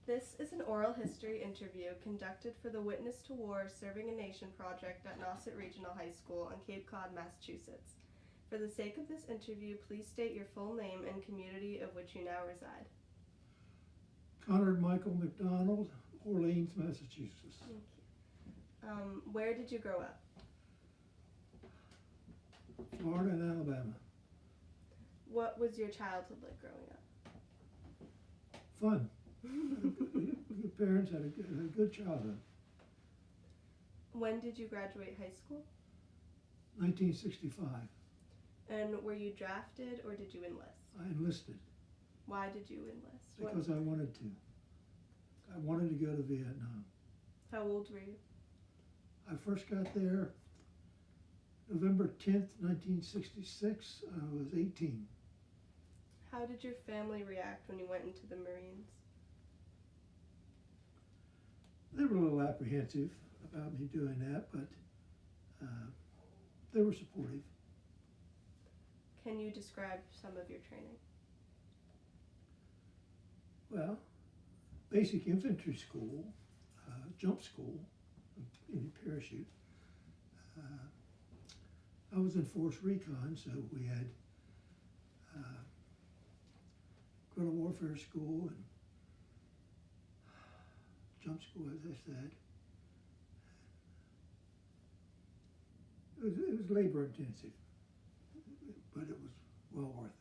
This is an oral history interview conducted for the Witness to War Serving a Nation project at Nauset Regional High School in Cape Cod, Massachusetts. For the sake of this interview, please state your full name and community of which you now reside. Conrad Michael McDonald, Orleans, Massachusetts. Thank you. Where did you grow up? Florida and Alabama. What was your childhood like growing up? Fun. Good parents, had a good childhood. When did you graduate high school? 1965. And were you drafted or did you enlist? I enlisted Why did you enlist? because I wanted to. I wanted to go to Vietnam. How old were you? I first got there November 10th, 1966. I was 18. How did your family react when you went into the Marines? They were a little apprehensive about me doing that, but they were supportive. Can you describe some of your training? Well, basic infantry school, jump school, in a parachute. I was in force recon, so we had guerrilla warfare school and jump school, as I said. It was labor intensive, but it was well worth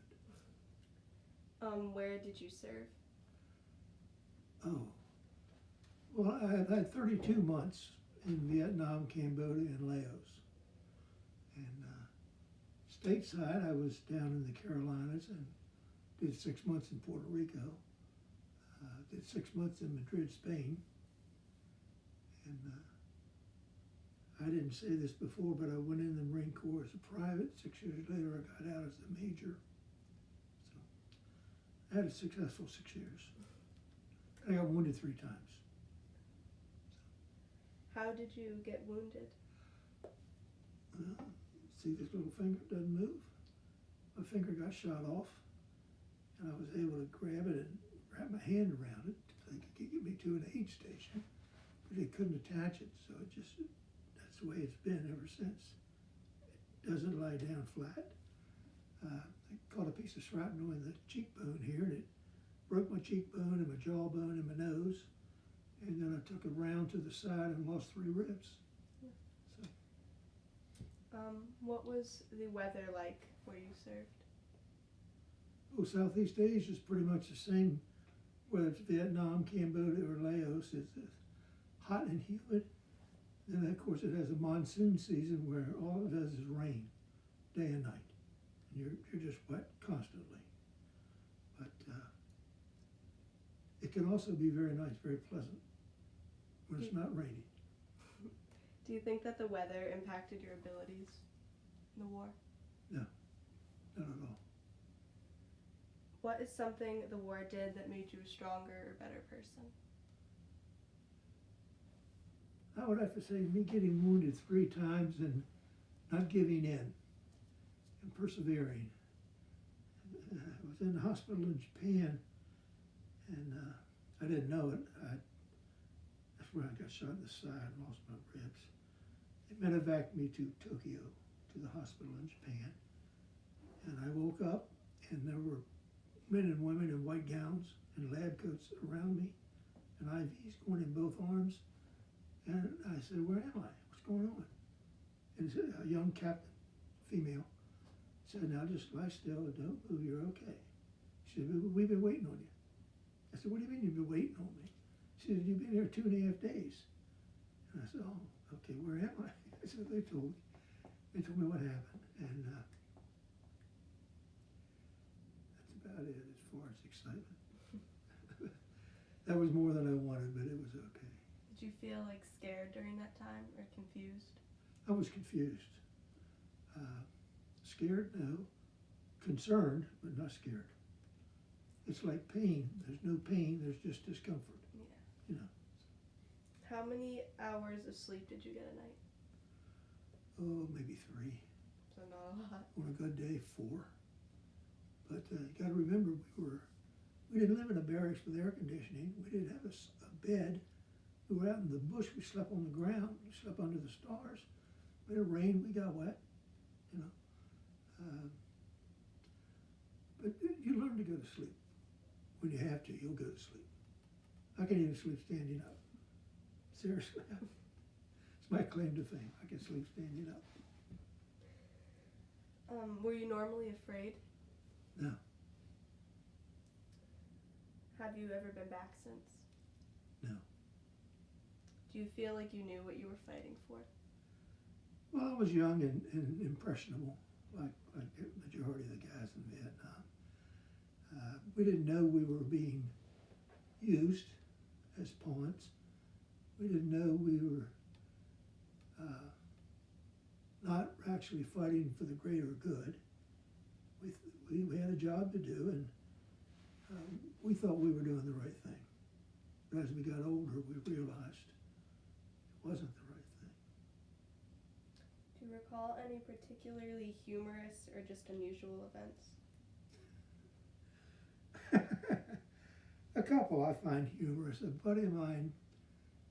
it. Where did you serve? Oh, well, I had 32 months in Vietnam, Cambodia, and Laos. And stateside, I was down in the Carolinas and did 6 months in Puerto Rico, did 6 months in Madrid, Spain. And I didn't say this before, but I went in the Marine Corps as a private. 6 years later, I got out as a major. So I had a successful 6 years. I got wounded 3 times. How did you get wounded? See this little finger doesn't move? My finger got shot off, and I was able to grab it and wrap my hand around it so they could get me to an aid station, but they couldn't attach it, so that's the way it's been ever since. It doesn't lie down flat. I caught a piece of shrapnel in the cheekbone here, and it broke my cheekbone and my jawbone and my nose, and then I took it round to the side and lost 3 ribs. What was the weather like where you served? Oh, Southeast Asia is pretty much the same, whether it's Vietnam, Cambodia, or Laos. It's hot and humid. Then, of course, it has a monsoon season where all it does is rain, day and night. And you're just wet constantly. But it can also be very nice, very pleasant when it's not raining. Do you think that the weather impacted your abilities in the war? No, not at all. What is something the war did that made you a stronger or better person? I would have to say me getting wounded 3 times and not giving in and persevering. I was in the hospital in Japan, and I didn't know it. That's where I got shot in the side and lost my ribs. They medevaced me to Tokyo, to the hospital in Japan. And I woke up, and there were men and women in white gowns and lab coats around me, and IVs going in both arms. And I said, "Where am I? What's going on?" And a young captain, female, said, "Now just lie still and don't move, you're okay." She said, "We've been waiting on you." I said, "What do you mean you've been waiting on me?" She said, "You've been here 2.5 days. And I said, "Oh, okay, where am I?" I said, They told me what happened. And that's about it as far as excitement. That was more than I wanted, but it was okay. Did you feel like scared during that time or confused? I was confused. Scared? No. Concerned, but not scared. It's like pain. There's no pain, there's just discomfort. Yeah. You know. How many hours of sleep did you get a night? Oh, maybe 3. So not a lot. On a good day, 4. But you got to remember, we were We didn't live in a barracks with air conditioning. We didn't have a bed. We were out in the bush. We slept on the ground. We slept under the stars. When it rained, we got wet, you know. But you learn to go to sleep. When you have to, you'll go to sleep. I can even sleep standing up. Seriously. It's my claim to fame. I can sleep standing up. Were you normally afraid? No. Have you ever been back since? No. Do you feel like you knew what you were fighting for? Well, I was young and impressionable, like the majority of the guys in Vietnam. We didn't know we were being used as pawns. We didn't know we were not actually fighting for the greater good. We had a job to do, and we thought we were doing the right thing. But as we got older, we realized it wasn't the right thing. Do you recall any particularly humorous or just unusual events? A couple I find humorous. A buddy of mine,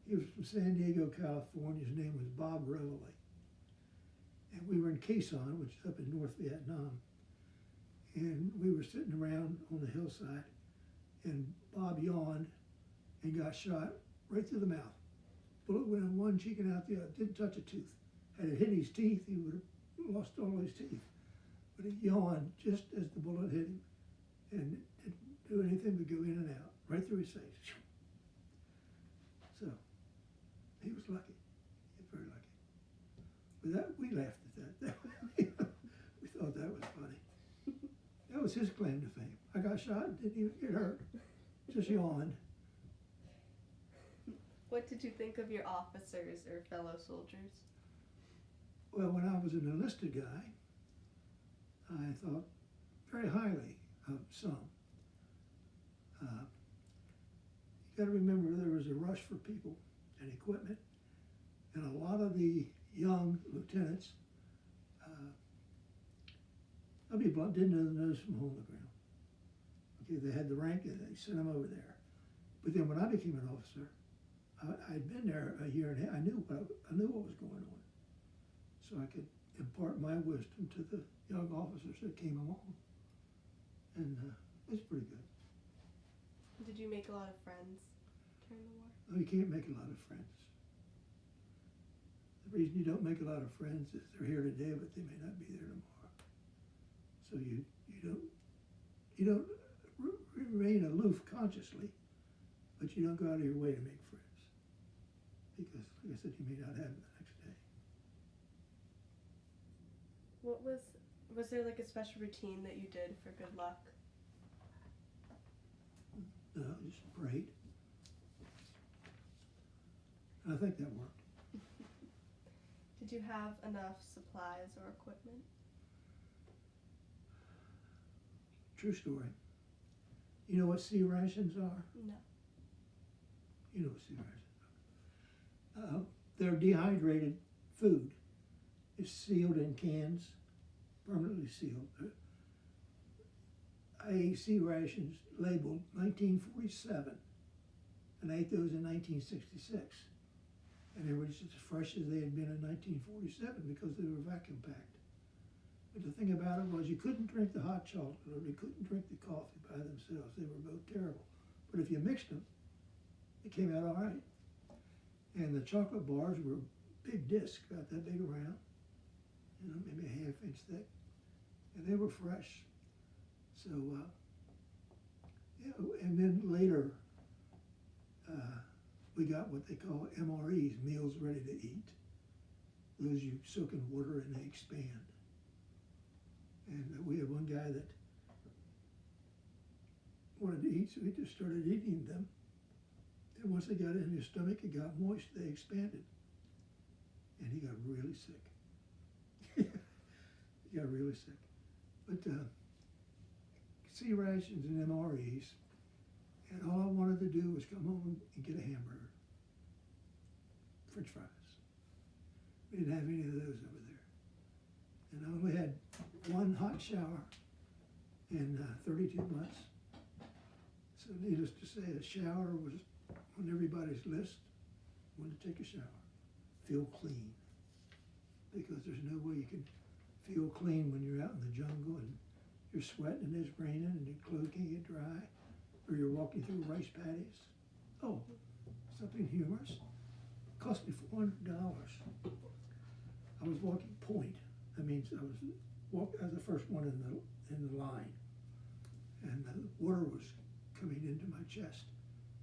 he was from San Diego, California. His name was Bob Reveille. And we were in Quezon, which is up in North Vietnam. And we were sitting around on the hillside, and Bob yawned and got shot right through the mouth. Bullet went in one cheek and out the other. Didn't touch a tooth. Had it hit his teeth, he would have lost all his teeth. But he yawned just as the bullet hit him, and didn't do anything but go in and out, right through his face. So, he was lucky. He was very lucky. But that, we laughed at that. We thought that was funny. That was his claim to fame. I got shot, didn't even get hurt. Just yawned. What did you think of your officers or fellow soldiers? Well, when I was an enlisted guy, I thought very highly of some. You got to remember there was a rush for people and equipment, and a lot of the young lieutenants, I'll be blunt, didn't know the nose from hole in the ground. Okay, they had the rank and they sent them over there. But then when I became an officer, I'd been there a year and a half. I knew what was going on, so I could impart my wisdom to the young officers that came along, and it was pretty good. Did you make a lot of friends during the war? Oh, you can't make a lot of friends. The reason you don't make a lot of friends is they're here today, but they may not be there tomorrow. So you don't remain aloof consciously, but you don't go out of your way to make friends, because, like I said, you may not have them the next day. Was there like a special routine that you did for good luck? No, just prayed. I think that worked. Did you have enough supplies or equipment? True story. You know what sea rations are? No. You know what sea rations are. They're dehydrated food. It's sealed in cans, permanently sealed. IAC rations labeled 1947, and I ate those in 1966. And they were just as fresh as they had been in 1947 because they were vacuum packed. But the thing about it was you couldn't drink the hot chocolate or you couldn't drink the coffee by themselves. They were both terrible. But if you mixed them, it came out all right. And the chocolate bars were big discs, about that big around, maybe a half-inch thick. And they were fresh. So, and then later, we got what they call MREs, meals ready to eat. Those you soak in water and they expand. And we had one guy that wanted to eat, so he just started eating them. And once they got in his stomach, it got moist, they expanded. And he got really sick. He got really sick. But sea rations and MREs, and all I wanted to do was come home and get a hamburger, French fries. We didn't have any of those over there. And I only had one hot shower in 32 months. So needless to say, a shower was on everybody's list when to take a shower. Feel clean. Because there's no way you can feel clean when you're out in the jungle and you're sweating and it's raining and your clothes can't get dry, or you're walking through rice paddies. Oh, something humorous. It cost me $400. I was walking point. That means I was the first one in the line, and the water was coming into my chest,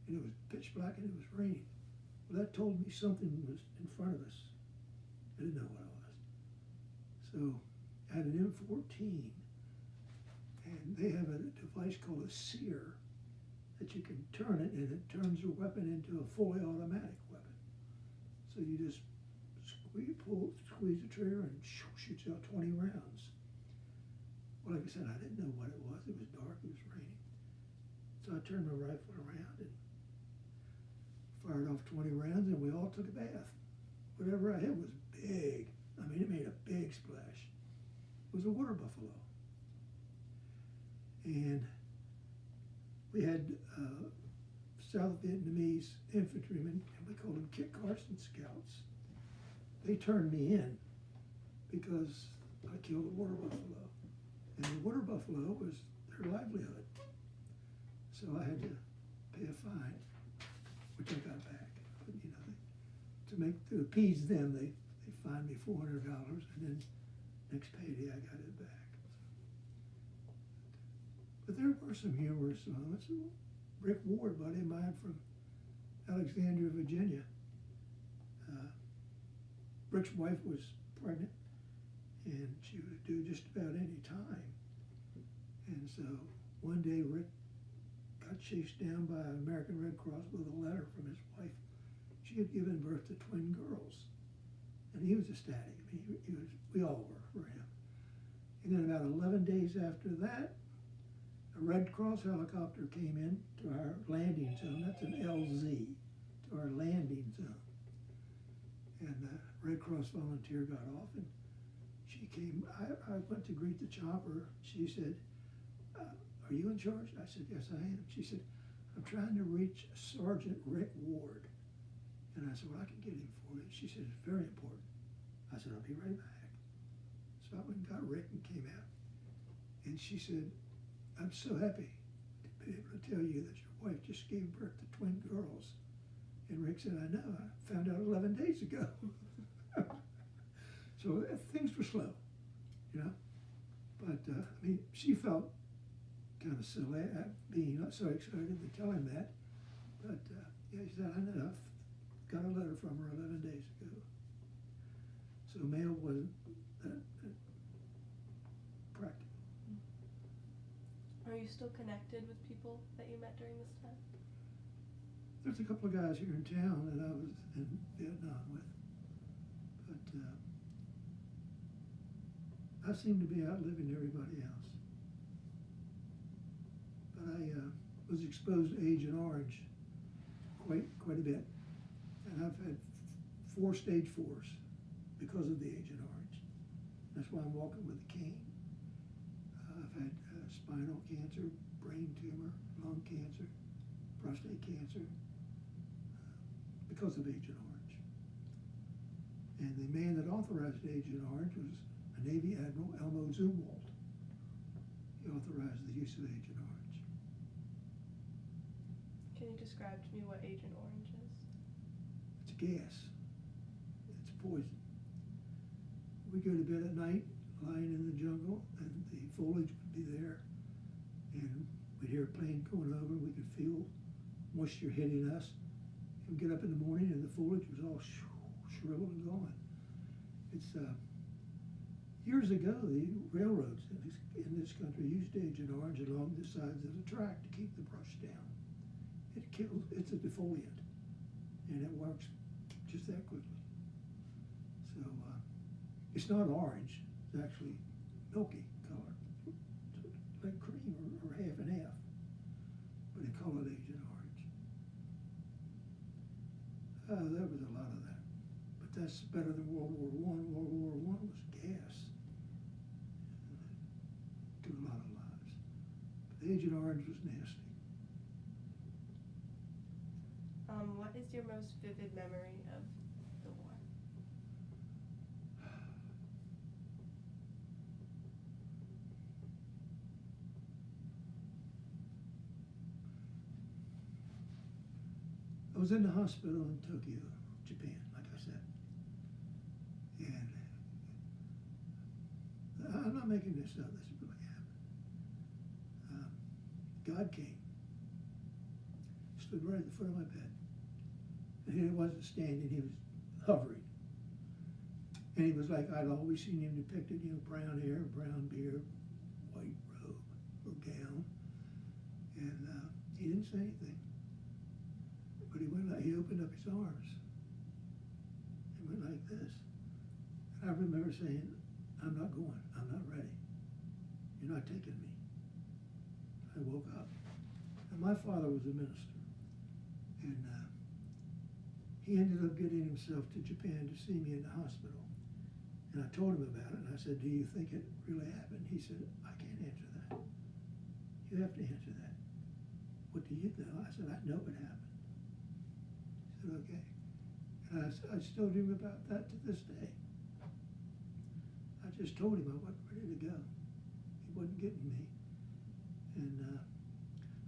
and it was pitch black and it was raining. Well, that told me something was in front of us. I didn't know what it was. So I had an M14, and they have a device called a sear that you can turn it, and it turns your weapon into a fully automatic weapon. So you just squeeze the trigger and shoots out 20 rounds. Well, like I said, I didn't know what it was. It was dark, it was raining. So I turned my rifle around and fired off 20 rounds, and we all took a bath. Whatever I hit was big. I mean, it made a big splash. It was a water buffalo. And we had South Vietnamese infantrymen, and we called them Kit Carson Scouts. They turned me in because I killed a water buffalo. And the water buffalo was their livelihood. So I had to pay a fine, which I got back. But, you know, to appease them, they fined me $400, and then next payday I got it back. But there were some humorous moments. Rick Ward, a buddy of mine from Alexandria, Virginia. Rick's wife was pregnant, and she was due just about any time. And so one day Rick got chased down by an American Red Cross with a letter from his wife. She had given birth to twin girls, and he was ecstatic. I mean, we all were for him. And then about 11 days after that, a Red Cross helicopter came in to our landing zone. That's an LZ, to our landing zone. And the Red Cross volunteer got off, and she came. I went to greet the chopper. She said, "Are you in charge?" I said, "Yes, I am." She said, "I'm trying to reach Sergeant Rick Ward." And I said, "Well, I can get him for you." She said, "It's very important." I said, "I'll be right back." So I went and got Rick and came out. And she said, "I'm so happy to be able to tell you that your wife just gave birth to twin girls." And Rick said, "I know, I found out 11 days ago." So things were slow, you know. But, I mean, she felt kind of silly at being not so excited to tell him that. But, yeah, she said, "I know, I got a letter from her 11 days ago." So mail wasn't that practical. Are you still connected with people that you met during this time? There's a couple of guys here in town that I was in Vietnam with, but I seem to be outliving everybody else. But I was exposed to Agent Orange quite a bit, and I've had 4 stage 4s because of the Agent Orange. That's why I'm walking with a cane. I've had spinal cancer, brain tumor, lung cancer, prostate cancer, because of Agent Orange. And the man that authorized Agent Orange was a Navy Admiral, Elmo Zumwalt. He authorized the use of Agent Orange. Can you describe to me what Agent Orange is? It's a gas. It's poison. We go to bed at night, lying in the jungle, and the foliage would be there, and we'd hear a plane going over. We could feel moisture hitting us. And get up in the morning, and the foliage was all shriveled and gone. It's years ago, the railroads in this country used Agent Orange along the sides of the track to keep the brush down. It's a defoliant, and it works just that quickly. So it's not orange; it's actually milky color, like cream or half and half. But they call it Agent Orange. There was a lot of that, but that's better than World War I. World War I was gas. Took a lot of lives. But Agent Orange was nasty. What is your most vivid memory of the war? I was in the hospital in Tokyo, Japan, like I said. And I'm not making this up, this really happened. God came, stood right at the foot of my bed. And he wasn't standing, he was hovering. And he was like I'd always seen him depicted, brown hair, brown beard, white robe or gown. And he didn't say anything. But he opened up his arms. He went like this. And I remember saying, I'm not going. I'm not ready. You're not taking me. I woke up. And my father was a minister. And he ended up getting himself to Japan to see me in the hospital. And I told him about it. And I said, do you think it really happened? He said, I can't answer that. You have to answer that. What do you know? I said, I know it happened. He said, okay. And I still dream about that to this day. I just told him I wasn't ready to go. He wasn't getting me. And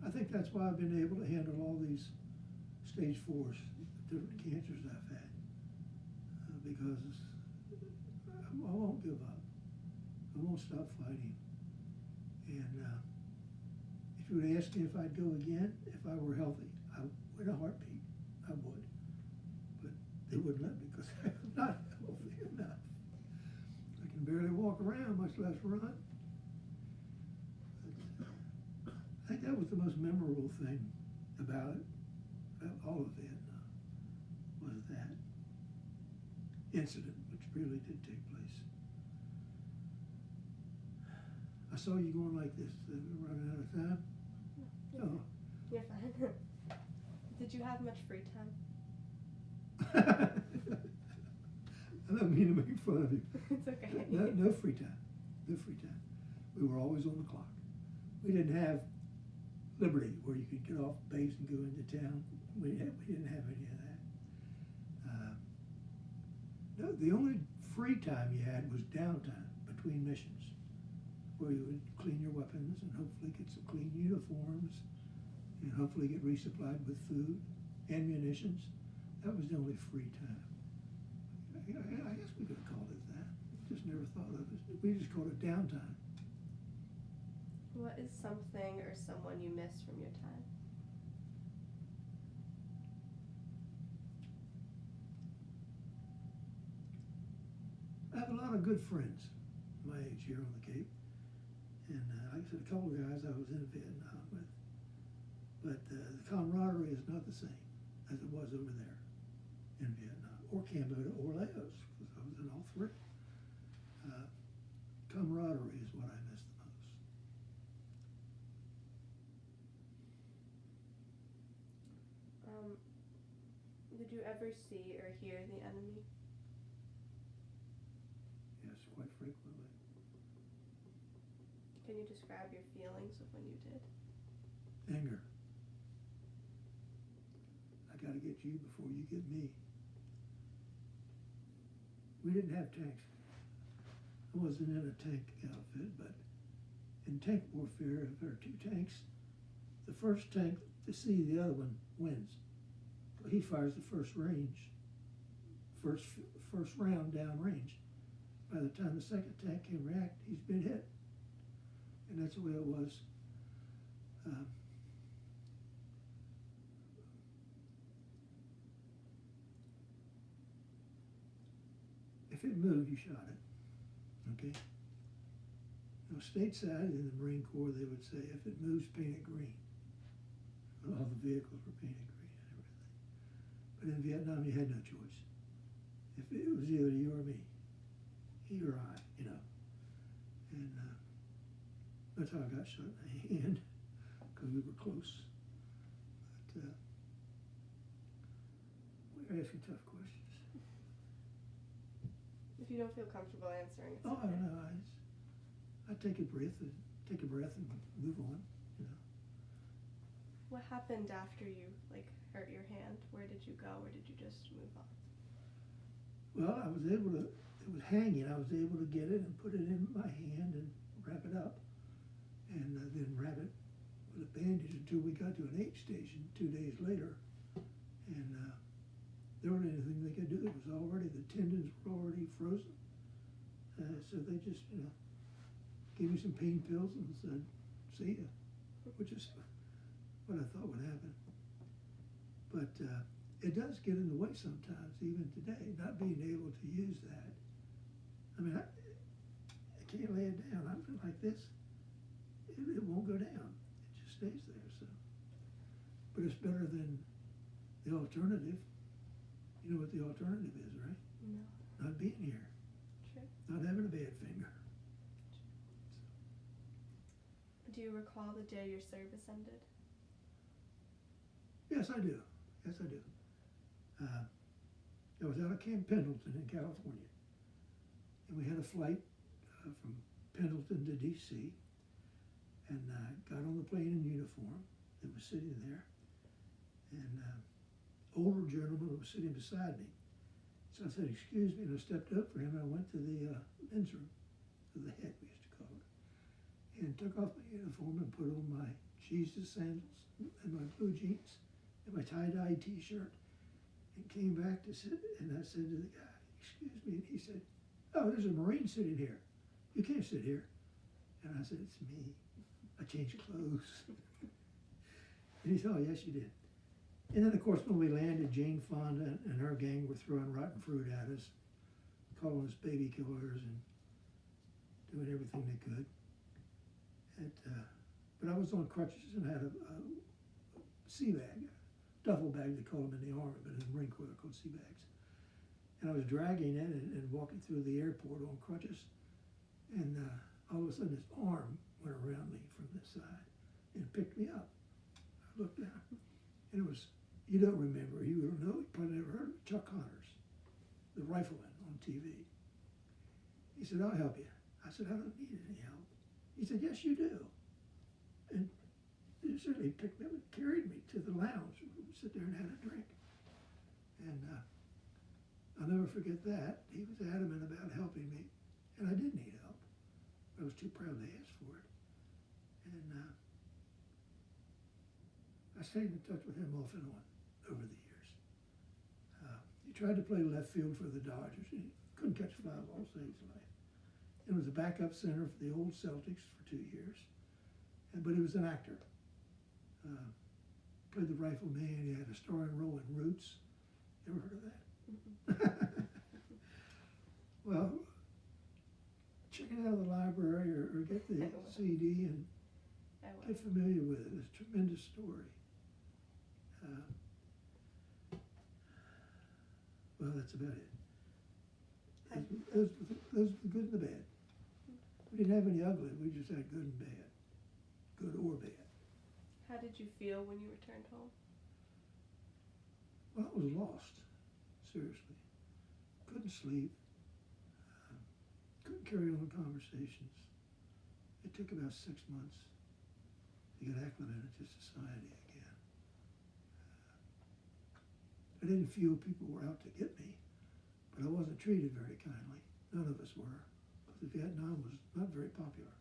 I think that's why I've been able to handle all these stage 4s, different cancers I've had. Because I won't give up. I won't stop fighting. And if you would ask me if I'd go again, if I were healthy, in a heartbeat, I would. But they wouldn't let me because I'm not healthy enough. I can barely walk around, much less run. I think that was the most memorable thing about it, about all of Vietnam, was that incident, which really did take place. I saw you going like this. We're running out of time. Oh. You're fine. Did you have much free time? I don't mean to make fun of you. It's okay. No free time. No free time. We were always on the clock. We didn't have liberty where you could get off base and go into town. We didn't have any of that. No, the only free time you had was downtime between missions, where you would clean your weapons and hopefully get some clean uniforms and hopefully get resupplied with food and munitions. That was the only free time. I guess we could have called it that. Just never thought of it. We just called it downtime. What is something or someone you miss from your time? I have a lot of good friends my age here on the Cape. And like I said, a couple of guys I was in Vietnam with. But the camaraderie is not the same as it was over there in Vietnam, or Cambodia, or Laos, because I was in all three. Camaraderie is what I miss the most. Did you ever see or hear the enemy? Yes, quite frequently. Can you describe your feelings of when you did? Anger. I got to get you before you get me. We didn't have tanks. I wasn't in a tank outfit, but in tank warfare, if there are two tanks, the first tank to see the other one wins. He fires the first round down range. By the time the second tank can react, he's been hit. And that's the way it was. If it moved, you shot it. Okay? Now, stateside in the Marine Corps, they would say, if it moves, paint it green. All the vehicles were painted green and everything. But in Vietnam, you had no choice. If it was either you or me, he or I, And that's how I got shot in the hand, because we were close. But we're asking tough questions. If you don't feel comfortable answering, it's Oh, okay. no, I take a breath and move on. What happened after you hurt your hand? Where did did you go, or did you just move on? Well, I was able to, it was hanging, I was able to get it and put it in my hand and wrap it up. And then wrap it with a bandage until we got to an aid station 2 days later. And there wasn't anything they could do. It was already, the tendons were already frozen. So they just, gave me some pain pills and said, see ya, which is what I thought would happen. But it does get in the way sometimes, even today, not being able to use that. I mean, I can't lay it down. I'm like this. It won't go down. It just stays there. So, but it's better than the alternative. You know what the alternative is, right? No. Not being here. True. Not having a bad finger. Do you recall the day your service ended? Yes, I do. Yes, I do. I was out of Camp Pendleton in California, and we had a flight from Pendleton to D.C., and got on the plane in uniform that was sitting there, and older gentleman was sitting beside me. So I said, excuse me, and I stepped up for him, and I went to the men's room, to the head, we used to call it, and took off my uniform and put on my Jesus sandals and my blue jeans and my tie-dye t-shirt, and came back to sit, and I said to the guy, excuse me, and he said, oh, there's a Marine sitting here. You can't sit here. And I said, it's me. I changed clothes. And he said, oh, yes, you did. And then, of course, when we landed, Jane Fonda and her gang were throwing rotten fruit at us, calling us baby killers and doing everything they could. But I was on crutches and had a sea bag, duffel bag, they call them in the Army, but in the Marine Corps they're called sea bags. And I was dragging it and walking through the airport on crutches. And all of a sudden, his arm went around me from this side and picked me up. I looked down, and it was, you don't remember, you don't know, you probably never heard of it, Chuck Connors, the rifleman on TV. He said, I'll help you. I said, I don't need any help. He said, yes, you do. And he certainly picked me up and carried me to the lounge. We would sit there and had a drink. And I'll never forget that. He was adamant about helping me, and I did need help. I was too proud to ask for it. And I stayed in touch with him off and on over the years. He tried to play left field for the Dodgers. He couldn't catch a fly ball, saved his life. It was a backup center for the old Celtics for 2 years. But he was an actor. Played the rifleman. He had a starring role in Roots. Ever heard of that? Mm-hmm. Well, check it out of the library or get the CD and get familiar with it. It's a tremendous story. Well, that's about it. Those were the good and the bad. We didn't have any ugly. We just had good and bad. Good or bad. How did you feel when you returned home? Well, I was lost. Seriously. Couldn't sleep. Couldn't carry on conversations. It took about 6 months to get acclimated to society again. I didn't feel people were out to get me, but I wasn't treated very kindly. None of us were, because Vietnam was not very popular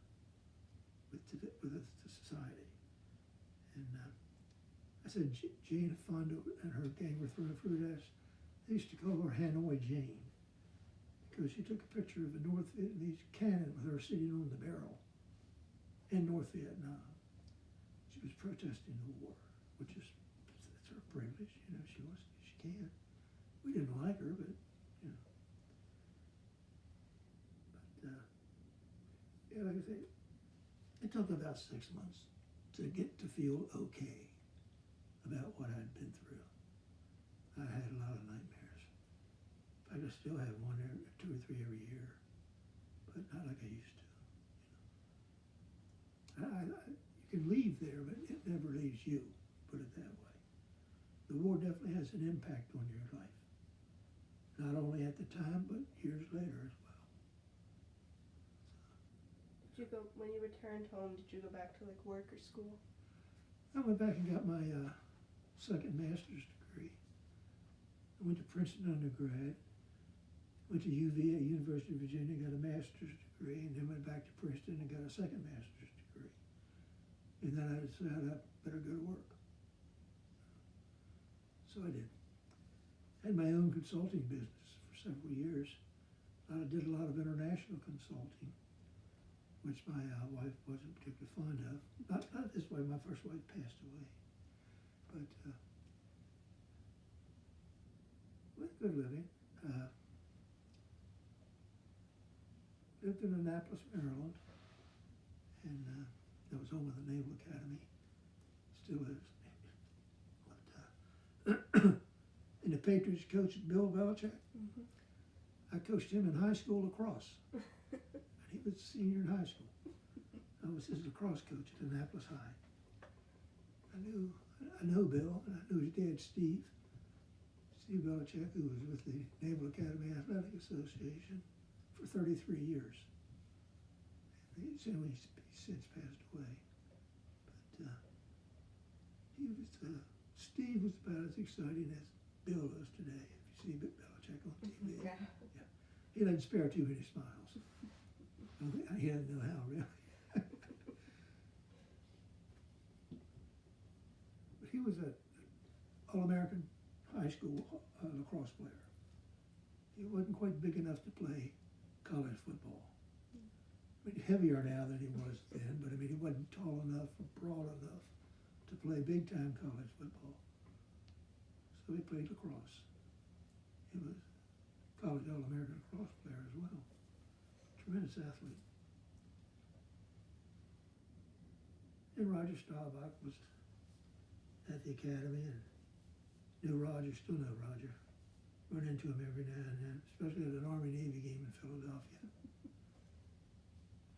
with the society. And I said, Jane Fonda and her gang were throwing fruit at us. They used to call her Hanoi Jane, because she took a picture of a North Vietnamese cannon with her sitting on the barrel in North Vietnam. She was protesting the war, which is, that's her privilege, she wants, she can. We didn't like her, but, But, yeah, like I say, it took about 6 months to get to feel okay about what I'd been through. I had a lot of nightmares. In fact, I still have one, 2 or 3 every year, but not like I used to. You can leave there, but it never leaves you, put it that way. The war definitely has an impact on your life, not only at the time, but years later as well. Did you go, when you returned home, did you go back to like work or school? I went back and got my second master's degree went to Princeton undergrad, went to UVA, University of Virginia, got a master's degree, and then went back to Princeton and got a second master's degree. And then I decided I better go to work. So I did. Had my own consulting business for several years. I did a lot of international consulting, which my wife wasn't particularly fond of. Not this way, my first wife passed away. But with good living. Lived in Annapolis, Maryland, and that was home of the Naval Academy. Still is. But, and the Patriots coach, Bill Belichick, Mm-hmm. I coached him in high school lacrosse. He was a senior in high school. I was his lacrosse coach at Annapolis High. I know Bill, and I knew his dad, Steve Belichick, who was with the Naval Academy Athletic Association for 33 years. And he's since passed away. But Steve was about as exciting as Bill is today. If you see Belichick on TV, Yeah. He doesn't spare too many smiles. He doesn't know how, really. But he was an All-American high school lacrosse player. He wasn't quite big enough to play college football. I mean, heavier now than he was then, but I mean, he wasn't tall enough or broad enough to play big-time college football. So he played lacrosse. He was a college All-American lacrosse player as well. Tremendous athlete. And Roger Staubach was at the academy and knew Roger, still know Roger. Run into him every now and then, especially at an Army-Navy game in Philadelphia.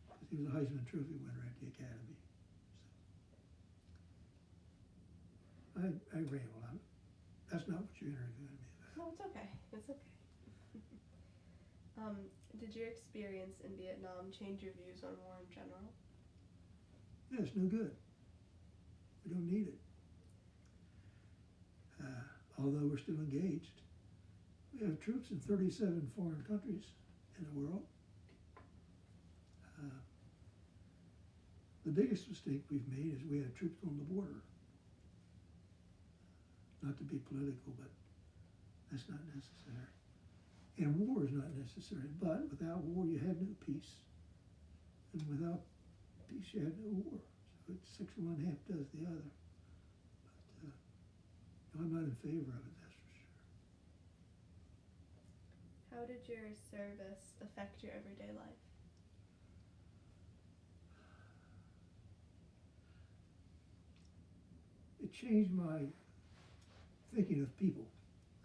Because he was a Heisman Trophy winner at the academy. So I ramble. That's not what you're interviewing me about. No, it's okay. It's okay. Did your experience in Vietnam change your views on war in general? Yeah, it's no good. We don't need it. Although we're still engaged. We have troops in 37 foreign countries in the world. The biggest mistake we've made is we have troops on the border. Not to be political, but that's not necessary. And war is not necessary, but without war you have no peace. And without peace you have no war. So it's 6 of one, half does the other. But I'm not in favor of it, that's for sure. How did your service affect your everyday life? It changed my thinking of people.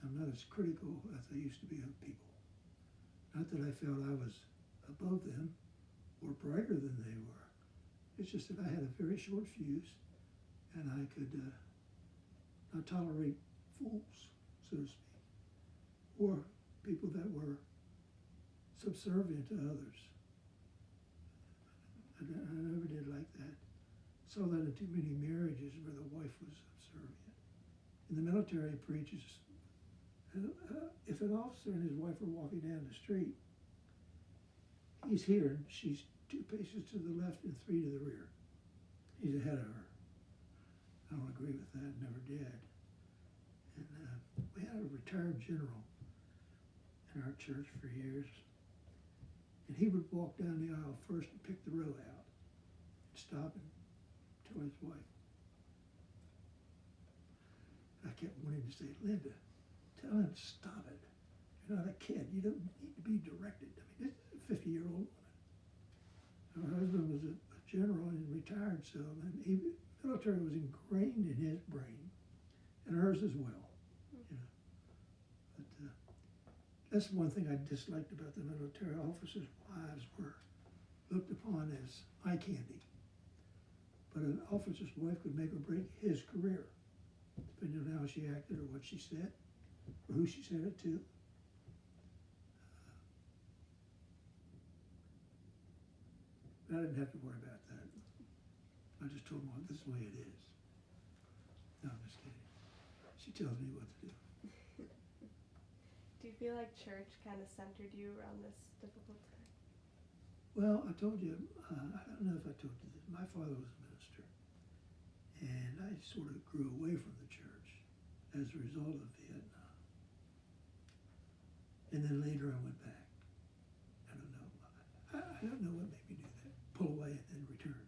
I'm not as critical as I used to be of people. Not that I felt I was above them or brighter than they were. It's just that I had a very short fuse and I could not tolerate fools, so to speak, or people that were subservient to others. I never did like that. Saw that in too many marriages where the wife was subservient. In the military preaches, if an officer and his wife are walking down the street, he's here and she's 2 paces to the left and 3 to the rear. He's ahead of her. I don't agree with that, never did. And we had a retired general in our church for years. And he would walk down the aisle first and pick the row out and stop and tell his wife. I kept wanting to say, Linda, tell him to stop it. You're not a kid. You don't need to be directed. I mean, this is a 50-year-old woman. Her husband was a general and retired, so the military was ingrained in his brain, and hers as well. You know. But that's one thing I disliked about the military. Officers' wives were looked upon as eye candy. But an officer's wife could make or break his career, depending on how she acted or what she said, or who she said it to. I didn't have to worry about that. I just told her, well, this is the way it is. No, I'm just kidding. She tells me what to do. feel like church kind of centered you around this difficult time? Well, I told you, I don't know if I told you this, my father was a minister, and I sort of grew away from the church as a result of Vietnam. And then later I went back. I don't know. I don't know what made me do that. Pull away and then return.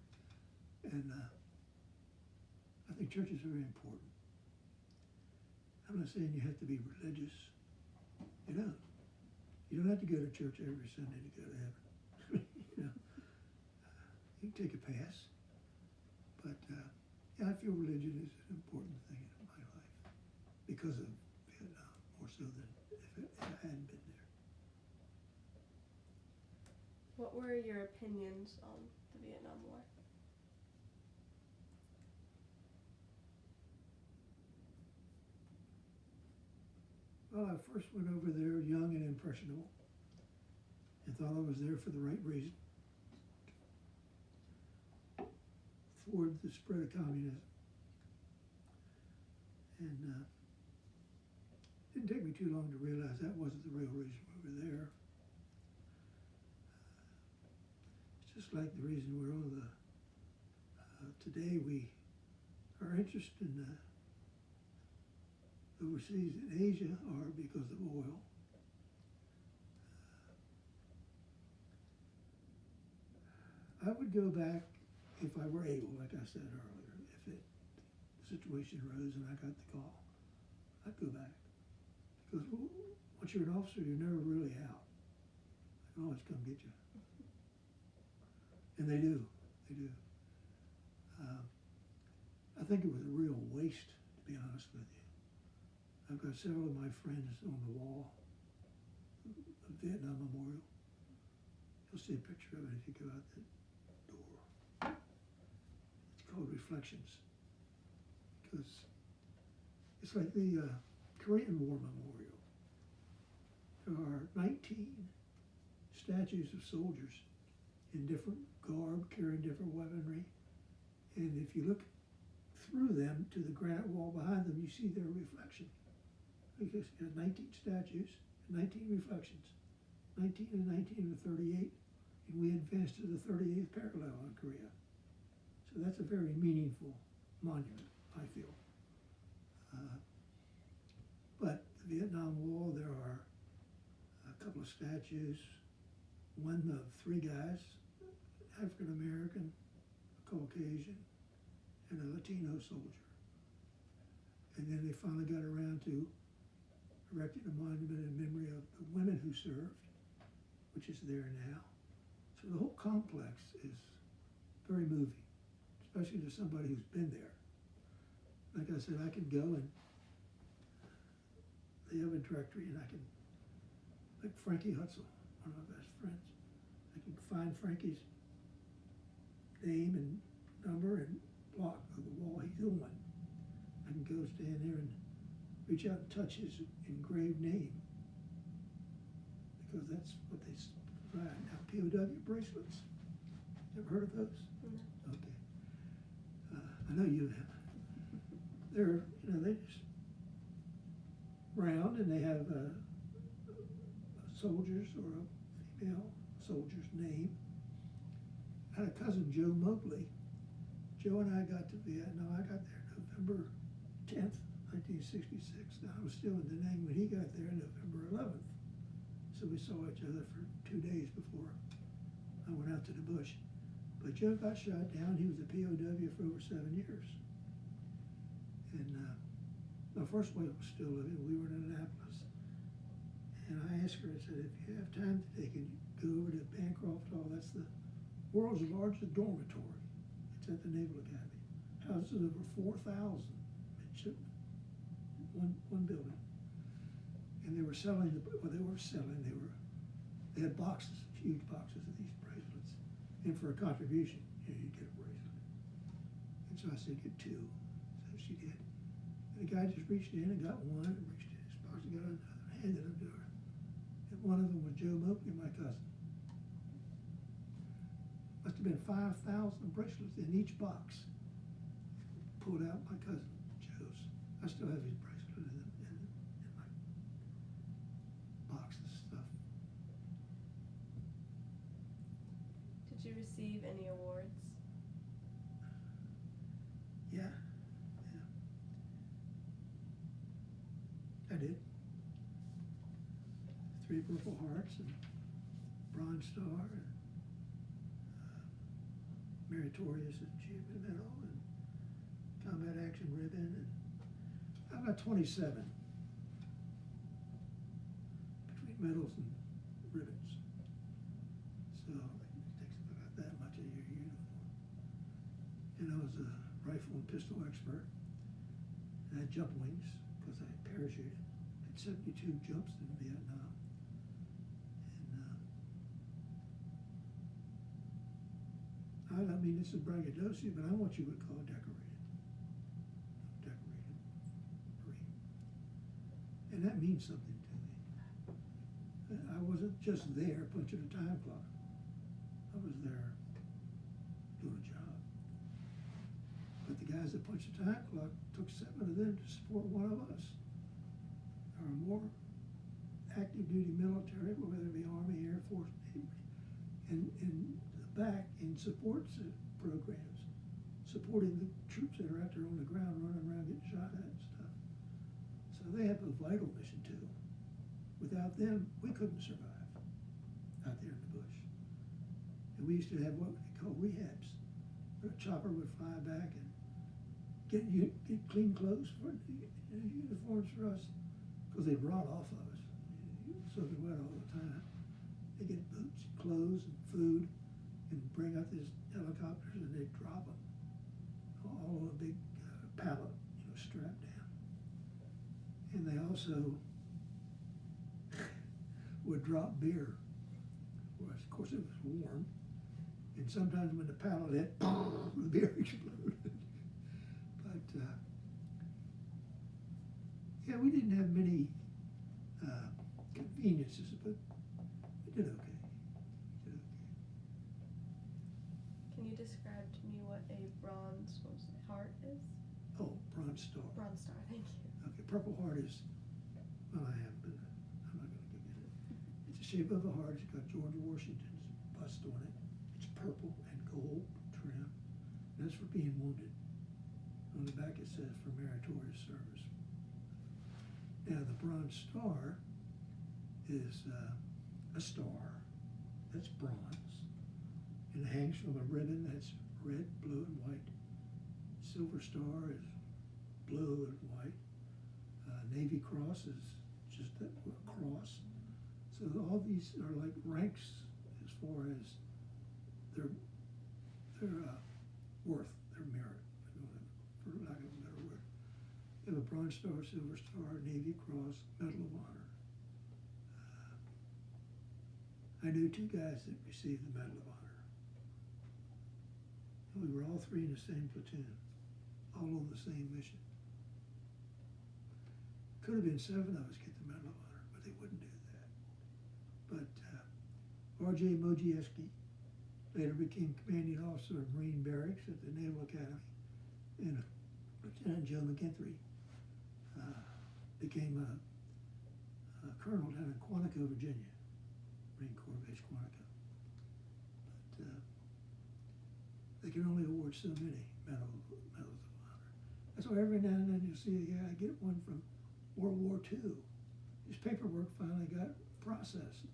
And I think church is very important. I'm not saying you have to be religious. You don't. You don't have to go to church every Sunday to go to heaven. You know, you can take a pass. But yeah, I feel religion is an important thing in my life because of Vietnam, more so than if I hadn't been there. What were your opinions on the Vietnam War? Well, I first went over there young and impressionable and thought I was there for the right reason. Toward the spread of communism. And it didn't take me too long to realize that wasn't the real reason we were there. It's just like the reason we're all today we are interested in overseas in Asia are because of oil. I would go back if I were able, like I said earlier, if the situation arose and I got the call, I'd go back. Because once you're an officer, you're never really out. They can always come get you. And they do. I think it was a real waste, to be honest with you. I've got several of my friends on the wall of Vietnam Memorial. You'll see a picture of it if you go out the door. It's called Reflections. Because it's like the Korean War Memorial. There are 19 statues of soldiers in different garb, carrying different weaponry. And if you look through them to the granite wall behind them, you see their reflection. Because you got 19 statues, 19 reflections, 19 and 19 are 38, and we advanced to the 38th parallel in Korea. So that's a very meaningful monument, I feel. But the Vietnam War, there are a couple of statues, one of 3 guys, African American, Caucasian, and a Latino soldier. And then they finally got around to erecting a monument in memory of the women who served, which is there now. So the whole complex is very moving, especially to somebody who's been there. Like I said, I can go and they have a directory and I can, like Frankie Hutzel, one of my best friends, I can find Frankie's name and number and block of the wall he's on. I can go stand there and reach out and touch his engraved name because that's what they provide. Now, POW bracelets, ever heard of those? No. Okay. I know you have. They're, they're just round and they have a soldier's or a female soldier's name. I had a cousin, Joe Mobley. Joe and I got to Vietnam. I got there November 10th, 1966. Now, I was still in Da Nang when he got there November 11th. So we saw each other for 2 days before I went out to the bush. But Joe got shot down. He was a POW for over 7 years. And my first wife was still living. We were in Annapolis. And I asked her, I said, if you have time today, can you go over to Bancroft Hall? That's the world's largest dormitory. It's at the Naval Academy. Houses over 4,000 midshipmen. One building. And they were selling, they had boxes, huge boxes of these bracelets. And for a contribution, you'd get a bracelet. And so I said, get 2. So she did. And the guy just reached in and got one, and reached in his box and got another, and handed them to her. And one of them was Joe Mobley, my cousin. Must have been 5,000 bracelets in each box. Pulled out my cousin Joe's. I still have his bracelet in my you receive any awards? Yeah. I did. 3 Purple Hearts and Bronze Star and Meritorious Achievement Medal and Combat Action Ribbon, and I've got 27 between medals and ribbons. So it takes about that much of your uniform. And I was a rifle and pistol expert. And I had jump wings because I parachuted. Had 72 jumps in Vietnam. And I mean, this is braggadocio, but I'm what you would call decorated. Decorated Marine. And that means something to me. I wasn't just there punching a time clock. I was there doing a job. But the guys that punched the time clock took 7 of them to support one of us. Our more active duty military, whether it be Army, Air Force, Navy, and back in support programs, supporting the troops that are out there on the ground running around getting shot at and stuff. So they have a vital mission too. Without them, we couldn't survive out there in the bush. And we used to have what they call rehabs, where a chopper would fly back and get clean clothes for uniforms for us, because they'd rot off of us, soaking wet all the time. They get boots, clothes, and food, and bring out these helicopters, and they'd drop them all on a big pallet, strapped down. And they also would drop beer. Well, of course, it was warm, and sometimes when the pallet hit, the beer exploded. But yeah, we didn't have many conveniences, but we did okay. Can you describe to me what a bronze heart is? Oh, Bronze Star. Bronze Star, thank you. Okay, Purple Heart is, well, I have, but I'm not going to give you it. It's the shape of a heart. It's got George Washington's bust on it. It's purple and gold trim. And that's for being wounded. On the back it says for meritorious service. Now the Bronze Star is a star. That's bronze. And it hangs from a ribbon that's red, blue, and white. Silver Star is blue and white. Navy Cross is just a cross. So all these are like ranks as far as their worth, their merit, for lack of a better word. You have a Bronze Star, Silver Star, Navy Cross, Medal of Honor. I knew 2 guys that received the Medal of Honor. And we were all 3 in the same platoon, all on the same mission. Could have been 7 of us get the Medal of Honor, but they wouldn't do that. But R.J. Mojieski later became commanding officer of Marine Barracks at the Naval Academy, and Lieutenant Joe McGinty became a colonel down in Quantico, Virginia, Marine Corps Base Quantico. But they can only award so many medals of honor. That's why every now and then you'll see a guy get one from World War II. His paperwork finally got processed.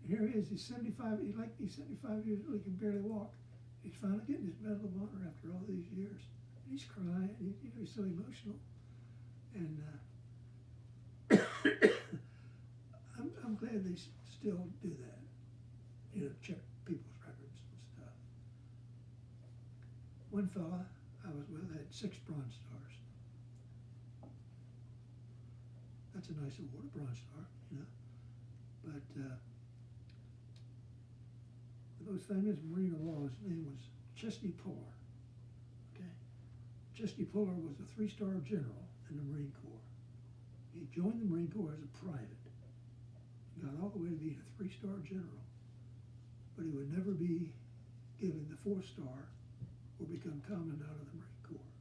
And here he is, he's 75, he's 75 years old, he can barely walk. He's finally getting his Medal of Honor after all these years. And he's crying, he's so emotional. And I'm glad they still do that. Check people's records and stuff. One fella I was with had 6 Bronze Stars. That's a nice award, a Bronze Star, But the most famous Marine of all, his name was Chesty Puller. Okay, Chesty Puller was a 3-star general in the Marine Corps. He joined the Marine Corps as a private. Got all the way to being a 3-star general, but he would never be given the 4-star or become commandant of the Marine Corps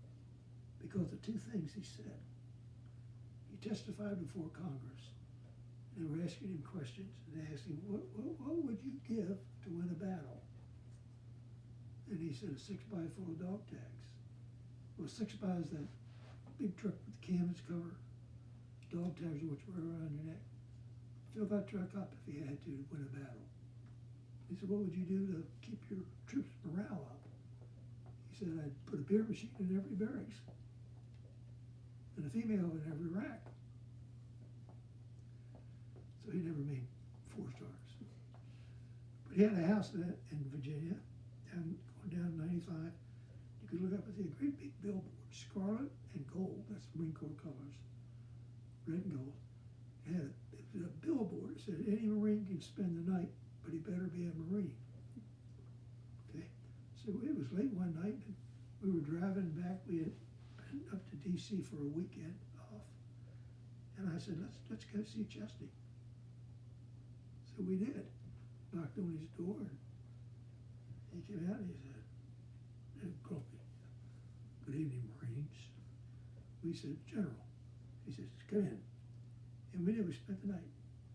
because of 2 things he said. He testified before Congress. They were asking him questions, and they asked him, what would you give to win a battle? And he said a 6x full of dog tags. Well, 6x is that big truck with the canvas cover, dog tags which were around your neck. Fill that truck up if you had to win a battle. He said, what would you do to keep your troops' morale up? He said, I'd put a beer machine in every barracks and a female in every rack. So he never made 4 stars. But he had a house in Virginia, going down 95. You could look up and see a great big billboard, scarlet and gold. That's Marine Corps colors, red and gold. It was a billboard that said any Marine can spend the night, but he better be a Marine. Okay, so it was late one night, and we were driving back. We had been up to D.C. for a weekend off, and I said, let's go see Chesty. So we did. Knocked on his door, and he came out and he said, grumpy, good evening, Marines. We said, General. He says, come in. And we did. We spent the night.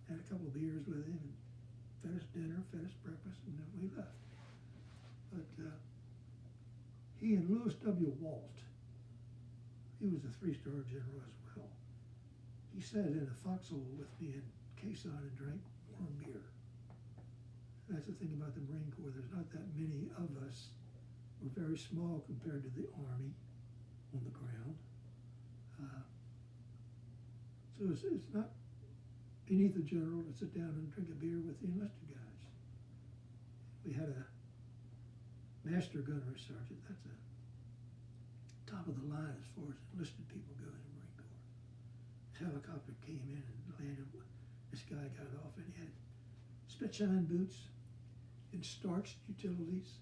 Had a couple of beers with him and fed us dinner, fed us breakfast, and then we left. But he and Lewis W. Walt, he was a 3-star general as well. He sat in a foxhole with me in Quezon and drank warm beer. That's the thing about the Marine Corps. There's not that many of us. We're very small compared to the Army on the ground. So it's not beneath a general to sit down and drink a beer with the enlisted guys. We had a master gunnery sergeant. That's a top of the line as far as enlisted people go in the Marine Corps. His helicopter came in and landed. This guy got off and he had spit-shine boots and starched utilities.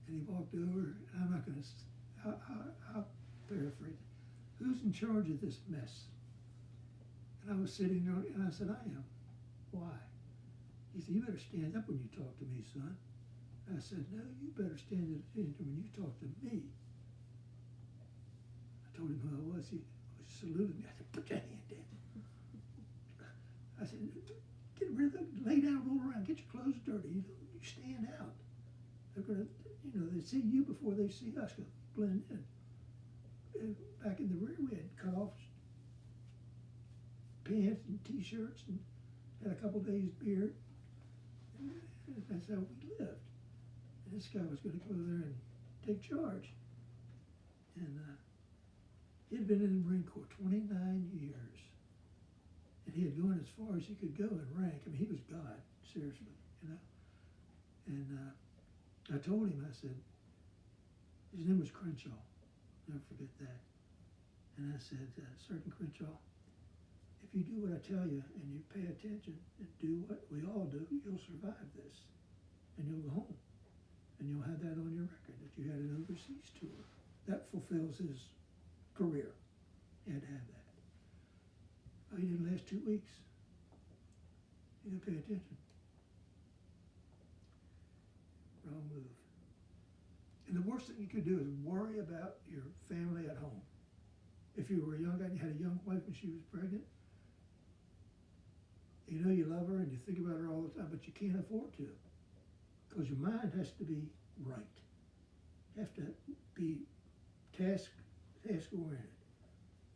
And he walked over, and I'm not going to, I'll paraphrase it. Who's in charge of this mess? And I was sitting there, and I said, I am. Why? He said, you better stand up when you talk to me, son. And I said, no, you better stand up when you talk to me. I told him who I was. He was saluting me. I said, put your hand down. I said, get rid of it, lay down, roll around, get your clothes dirty. You stand out. They're going to, they see you before they see us. Blend in. And back in the rear, we had cut off pants and T-shirts and had a couple days beer. And that's how we lived. And this guy was going to go there and take charge. And he had been in the Marine Corps 29 years. And he had gone as far as he could go in rank. I mean, he was God, seriously, And I told him, I said, his name was Crenshaw. Never forget that. And I said, Sergeant Crenshaw, if you do what I tell you and you pay attention and do what we all do, you'll survive this. And you'll go home. And you'll have that on your record, that you had an overseas tour. That fulfills his career. He had to have that. He didn't last 2 weeks. He didn't pay attention. Wrong move. And the worst thing you could do is worry about your family at home. If you were a young guy and you had a young wife and she was pregnant, you know you love her and you think about her all the time, but you can't afford to. Because your mind has to be right. You have to be task-oriented.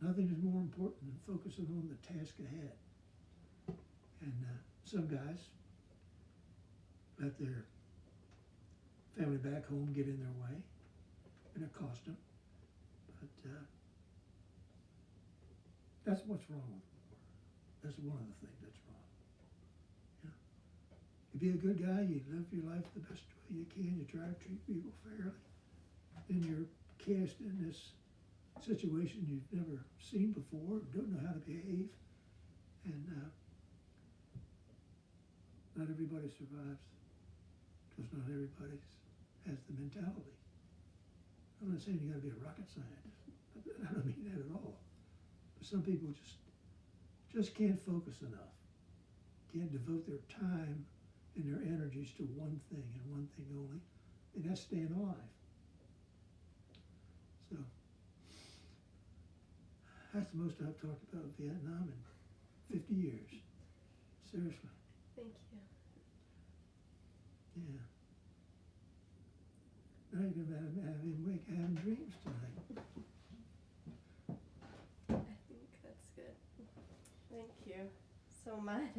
Nothing is more important than focusing on the task ahead. And some guys let their family back home get in their way, and it cost them. But that's what's wrong with war. That's one of the things that's wrong. You be a good guy, you live your life the best way you can, you try to treat people fairly. Then you're cast in this situation you've never seen before, don't know how to behave, and not everybody survives, because not everybody has the mentality. I'm not saying you got to be a rocket scientist. I don't mean that at all. But some people just can't focus enough, can't devote their time and their energies to one thing and one thing only, and that's staying alive. So that's the most I've talked about Vietnam in 50 years. Seriously. Thank you. Yeah. thinking about having dreams tonight. I think that's good. Thank you so much.